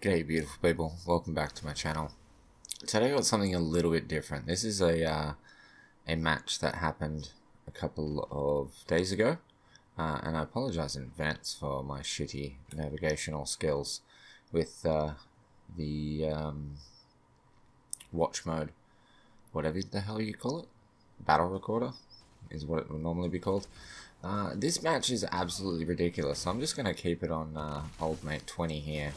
G'day beautiful people, welcome back to my channel. Today I got something a little bit different. This is a match that happened a couple of days ago, and I apologize in advance for my shitty navigational skills with the watch mode, whatever the hell you call it, battle recorder is what it would normally be called. This match is absolutely ridiculous, so I'm just going to keep it on old mate 20 here.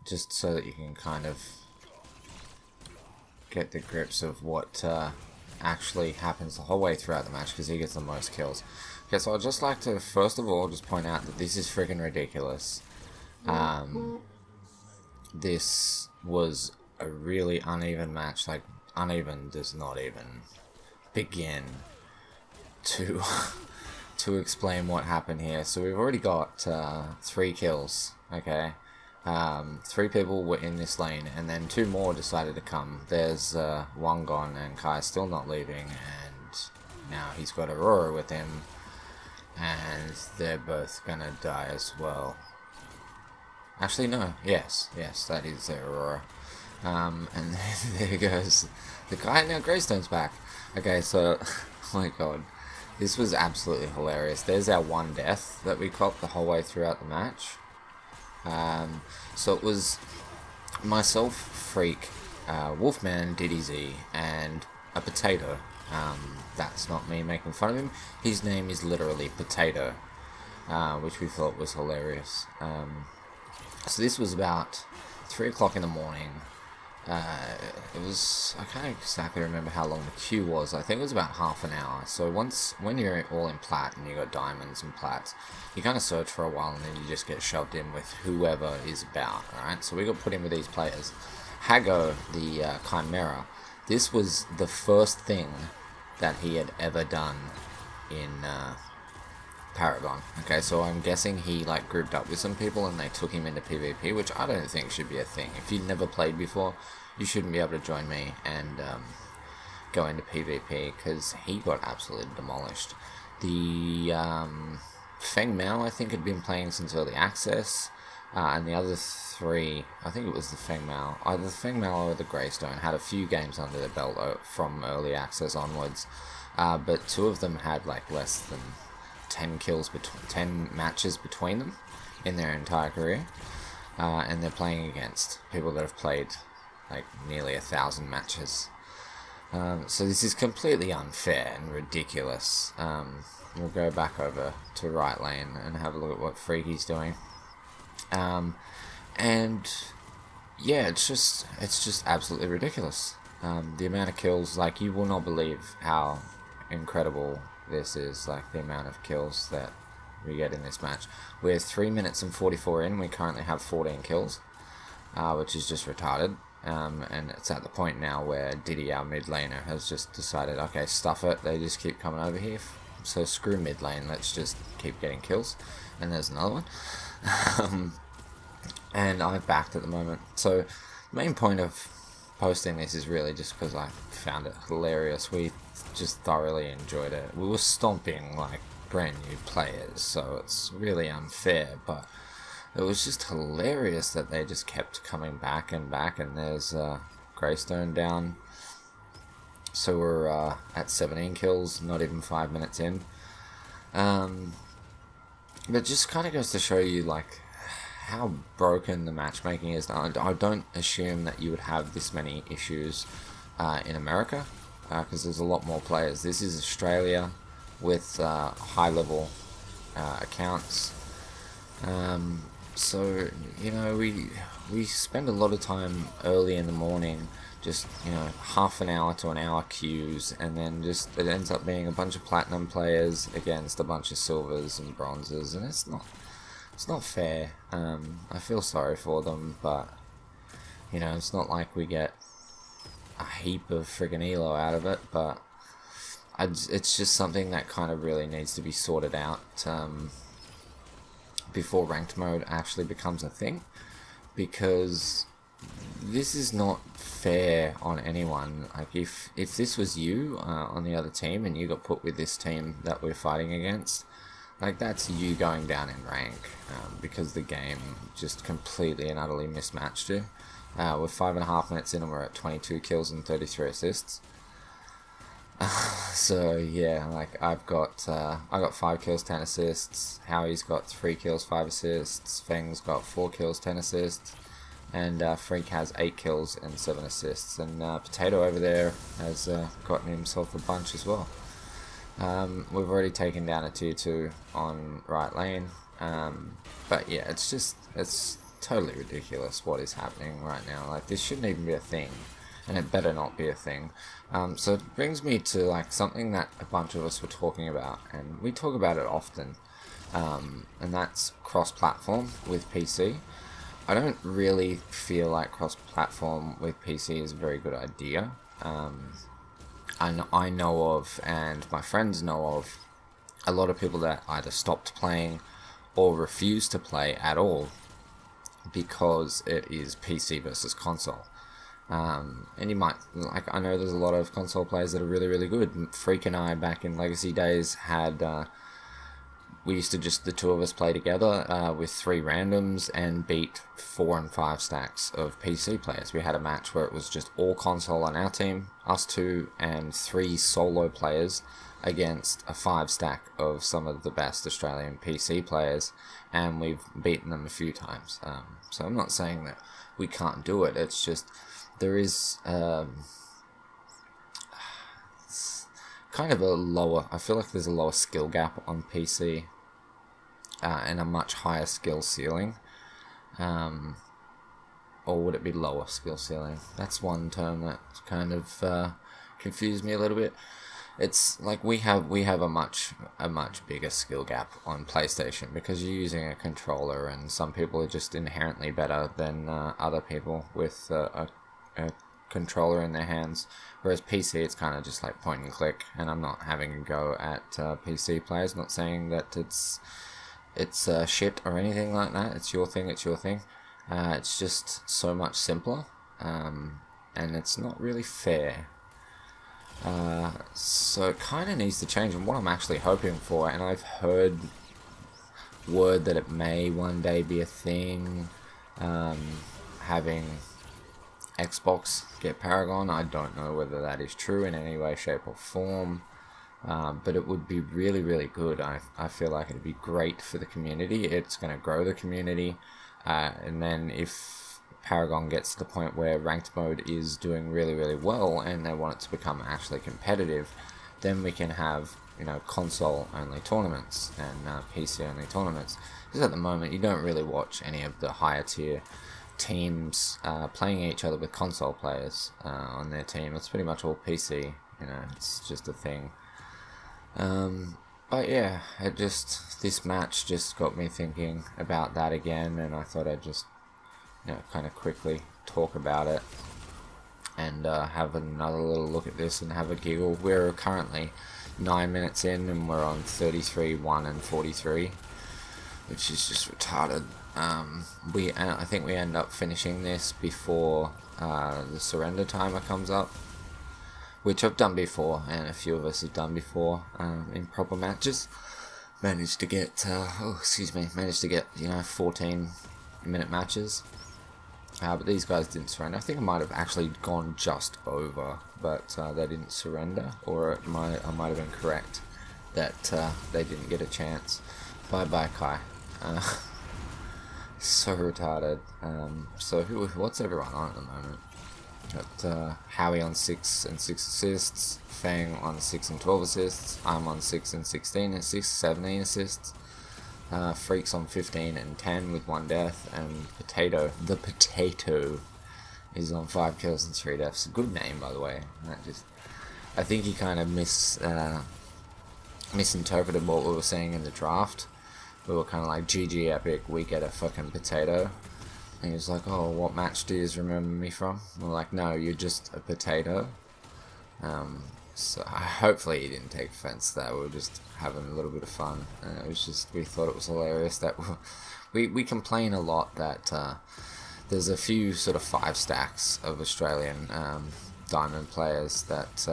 Just so that you can kind of get the grips of what actually happens the whole way throughout the match, because he gets the most kills. Okay, so I'd just like to first of all just point out that this is freaking ridiculous. This was a really uneven match. Like, uneven does not even begin to to explain what happened here. So we've already got 3 kills. Okay, 3 people were in this lane, and then 2 more decided to come. There's one gone, and Kai's still not leaving, and now he's got Aurora with him, and they're both gonna die as well. Actually, no, yes, that is their Aurora. And there goes the guy. Now Greystone's back. Okay, so, oh my god, this was absolutely hilarious. There's our one death that we copped the whole way throughout the match. So it was myself, Freak, Wolfman, Diddy Z, and a potato. That's not me making fun of him. His name is literally Potato, which we thought was hilarious. So this was about 3 o'clock in the morning. It was, I can't exactly remember how long the queue was. I think it was about half an hour. So when you're all in plat and you got diamonds and plats, you kind of search for a while and then you just get shoved in with whoever is about. Alright, so we got put in with these players. Hago, the Chimera, this was the first thing that he had ever done in Paragon. Okay, so I'm guessing he like grouped up with some people and they took him into PvP, which I don't think should be a thing. If you've never played before, you shouldn't be able to join me and go into PvP, because he got absolutely demolished. The Feng Mao, I think, had been playing since early access, and the other 3, I think it was the Feng Mao, either the Feng Mao or the Greystone, had a few games under their belt from early access onwards, but 2 of them had like less than 10 matches between them in their entire career, and they're playing against people that have played like nearly 1,000 matches. So this is completely unfair and ridiculous. We'll go back over to right lane and have a look at what Freaky's doing. And yeah, it's just absolutely ridiculous. The amount of kills, like, you will not believe how incredible this is, like the amount of kills that we get in this match. We're 3 minutes and 44 in, we currently have 14 kills, which is just retarded. And it's at the point now where Diddy, our mid laner, has just decided, okay, stuff it, they just keep coming over here, so screw mid lane, let's just keep getting kills. And there's another one. And I'm backed at the moment. So the main point of posting this is really just because I found it hilarious. We just thoroughly enjoyed it. We were stomping like brand new players, so it's really unfair, but it was just hilarious that they just kept coming back and back. And there's Greystone down, so we're at 17 kills, not even 5 minutes in. But just kind of goes to show you like how broken the matchmaking is. I don't assume that you would have this many issues in America, because there's a lot more players. This is Australia with high level accounts. So, you know, we spend a lot of time early in the morning, just, you know, half an hour to an hour queues, and then just it ends up being a bunch of platinum players against a bunch of silvers and bronzes, and it's not fair. I feel sorry for them, but, you know, it's not like we get a heap of friggin' elo out of it, but it's just something that kind of really needs to be sorted out before ranked mode actually becomes a thing, because this is not fair on anyone. Like, if this was you on the other team and you got put with this team that we're fighting against, Like, that's you going down in rank, because the game just completely and utterly mismatched you. We're 5.5 minutes in and we're at 22 kills and 33 assists. So yeah, like I got 5 kills, 10 assists. Howie's got 3 kills, 5 assists. Feng's got 4 kills, 10 assists. And Freak has 8 kills and 7 assists. And Potato over there has gotten himself a bunch as well. We've already taken down a tier 2 on right lane. But yeah, it's totally ridiculous what is happening right now. Like, this shouldn't even be a thing. And it better not be a thing. So it brings me to like something that a bunch of us were talking about, and we talk about it often, and that's cross-platform with PC. I don't really feel like cross-platform with PC is a very good idea. I know of, and my friends know of, a lot of people that either stopped playing or refuse to play at all because it is PC versus console. And you might, like, I know there's a lot of console players that are really, really good. Freak and I, back in Legacy days, had, we used to just, the two of us play together, with 3 randoms and beat 4 and 5 stacks of PC players. We had a match where it was just all console on our team, us 2 and 3 solo players against a 5 stack of some of the best Australian PC players, and we've beaten them a few times. So I'm not saying that we can't do it, it's just, there is kind of a lower, I feel like there's a lower skill gap on PC, and a much higher skill ceiling. Or would it be lower skill ceiling? That's one term that kind of confused me a little bit. It's like we have a much bigger skill gap on PlayStation because you're using a controller, and some people are just inherently better than other people with a controller in their hands, whereas PC, it's kind of just like point and click. And I'm not having a go at PC players, not saying that it's shit or anything like that. It's your thing, it's just so much simpler, and it's not really fair. So it kind of needs to change, and what I'm actually hoping for, and I've heard word that it may one day be a thing, having Xbox get Paragon. I don't know whether that is true in any way, shape or form, but it would be really, really good. I feel like it'd be great for the community. It's going to grow the community, and then if Paragon gets to the point where ranked mode is doing really, really well and they want it to become actually competitive, then we can have, you know, console only tournaments and PC only tournaments. Because at the moment you don't really watch any of the higher tier teams playing each other with console players on their team. It's pretty much all PC, you know, it's just a thing. But yeah, this match just got me thinking about that again, and I thought I'd just, you know, kind of quickly talk about it and have another little look at this and have a giggle. We're currently 9 minutes in and we're on 33, 1 and 43, which is just retarded. I think we end up finishing this before the surrender timer comes up, which I've done before, and a few of us have done before in proper matches. Managed to get, you know, 14-minute matches. But these guys didn't surrender. I think I might have actually gone just over, but they didn't surrender, or I might have been correct that they didn't get a chance. Bye Kai. So retarded. So what's everyone on at the moment? Got Howie on 6 and 6 assists, Fang on 6 and 12 assists, I'm on 6 and 16 assists, 17 assists. Freak's on 15 and 10 with 1 death, and the Potato, is on 5 kills and 3 deaths. Good name, by the way. I think he kind of misinterpreted what we were saying in the draft. We were kind of like, GG Epic, we get a fucking Potato. And he was like, oh, what match do you remember me from? We're like, no, you're just a potato. So hopefully he didn't take offense to that. We were just having a little bit of fun. It was just, we thought it was hilarious that we complain a lot that there's a few sort of 5 stacks of Australian diamond players that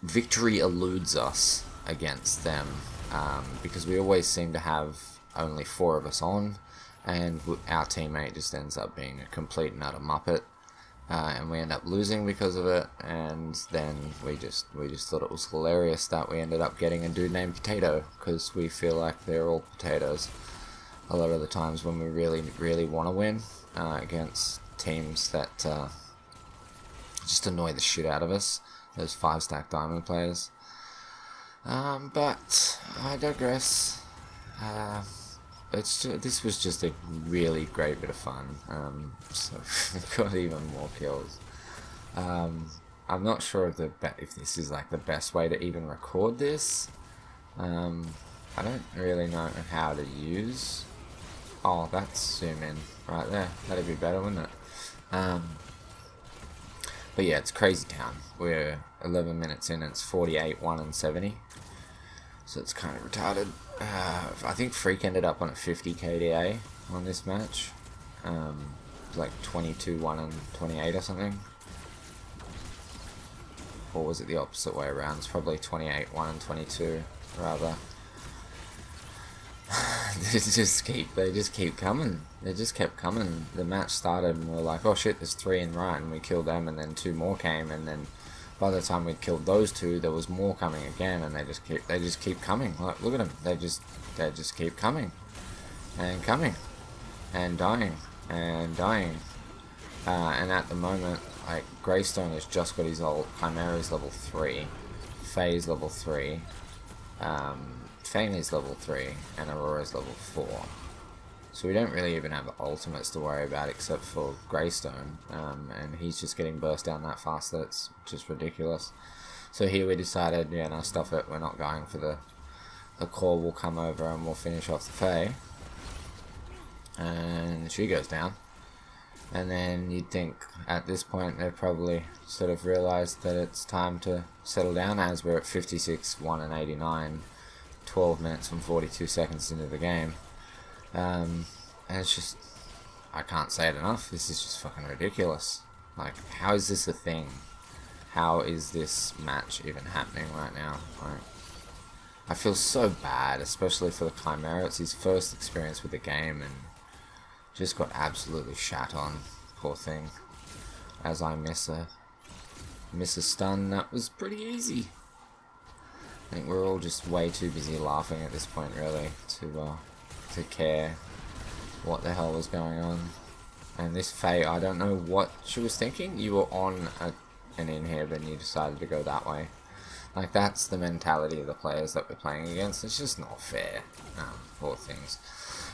victory eludes us against them because we always seem to have only 4 of us on, and our teammate just ends up being a complete and utter muppet, and we end up losing because of it. And then we just thought it was hilarious that we ended up getting a dude named Potato, because we feel like they're all potatoes a lot of the times when we really want to win against teams that just annoy the shit out of us, those 5-stack diamond players. But I digress. This was just a really great bit of fun. So we got even more kills. I'm not sure if this is like the best way to even record this. I don't really know how to use. Oh, that's zoom in right there. That'd be better, wouldn't it? But yeah, it's crazy town. We're 11 minutes in, and it's 48, 1 and 70. So it's kind of retarded. I think Freak ended up on a 50 KDA on this match. Like 22, 1 and 28 or something. Or was it the opposite way around? It's probably 28, 1 and 22, rather. They just keep coming. They just kept coming. The match started and we were like, oh shit, there's 3 in right, and we killed them, and then 2 more came, and then by the time we'd killed those 2, there was more coming again, and they just keep coming. Like, look at them. They just keep coming and coming and dying and dying. And at the moment, like, Greystone has just got his ult. Chimera's level 3, Faye's level 3. Fang is level 3, and Aurora's level 4. So we don't really even have ultimates to worry about except for Greystone, and he's just getting burst down that fast that it's just ridiculous. So here we decided, yeah, no, stuff it, we're not going for the core will come over and we'll finish off the Faye. And she goes down. And then you'd think at this point they've probably sort of realised that it's time to settle down, as we're at 56, 1 and 89. 12 minutes and 42 seconds into the game. And it's just, I can't say it enough, this is just fucking ridiculous. Like, how is this a thing? How is this match even happening right now? Like, I feel so bad, especially for the Chimera. It's his first experience with the game and just got absolutely shat on, poor thing. As I miss a stun that was pretty easy. I think we're all just way too busy laughing at this point, really, to care what the hell was going on. And this Faye, I don't know what she was thinking. You were on an inhib and you decided to go that way. Like, that's the mentality of the players that we're playing against. It's just not fair. Poor things.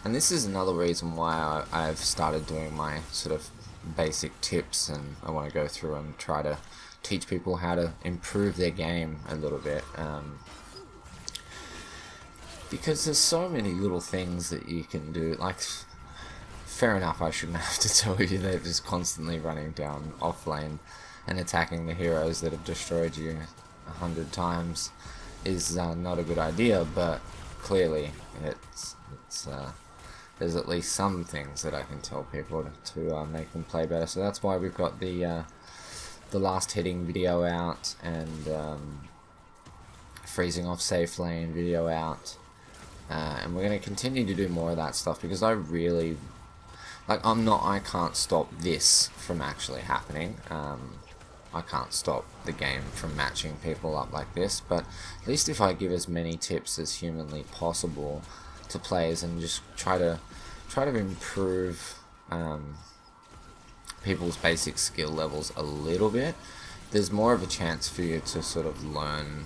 And this is another reason why I've started doing my sort of basic tips, and I want to go through and try to teach people how to improve their game a little bit, because there's so many little things that you can do. Like, fair enough, I shouldn't have to tell you that just constantly running down off lane and attacking the heroes that have destroyed you 100 times is not a good idea, but clearly it's there's at least some things that I can tell people to make them play better. So that's why we've got the last hitting video out, and freezing off safe lane video out, and we're going to continue to do more of that stuff, because I really, like, I can't stop this from actually happening. I can't stop the game from matching people up like this, but at least if I give as many tips as humanly possible to players and just try to improve people's basic skill levels a little bit, there's more of a chance for you to sort of learn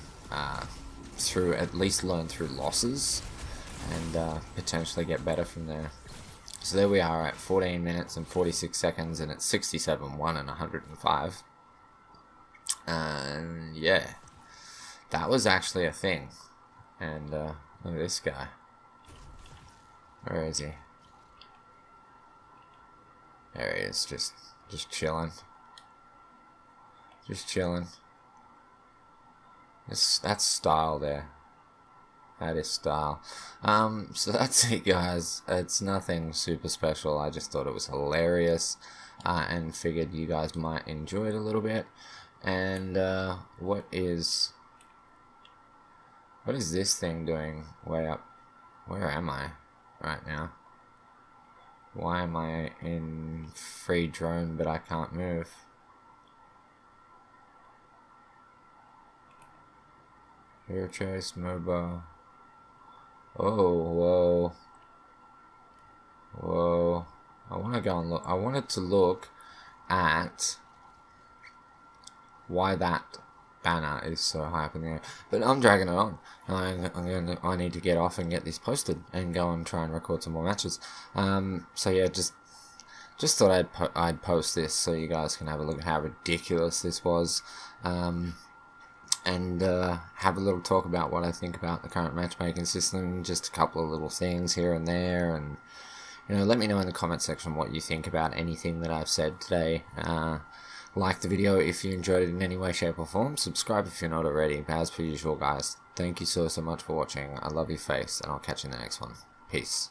through losses, and potentially get better from there. So there we are at 14 minutes and 46 seconds, and it's 67, 1 and 105. And yeah, that was actually a thing. And look at this guy. Where is he? There he is, just chilling. Just chilling. That's style there. That is style. So that's it, guys. It's nothing super special. I just thought it was hilarious, and figured you guys might enjoy it a little bit. And what is What is this thing doing way up? Where am I right now? Why am I in free drone but I can't move? Hero chase, mobile. Oh, whoa. Whoa. I want to go and look. I wanted to look at why that banner is so high up in the air. But I'm dragging it on. I need to get off and get this posted and go and try and record some more matches. So yeah, just thought I'd post this so you guys can have a look at how ridiculous this was. And have a little talk about what I think about the current matchmaking system, just a couple of little things here and there, and let me know in the comment section what you think about anything that I've said today. Like the video if you enjoyed it in any way, shape or form. Subscribe if you're not already. As per usual, guys, thank you so much for watching. I love your face, and I'll catch you in the next one. Peace.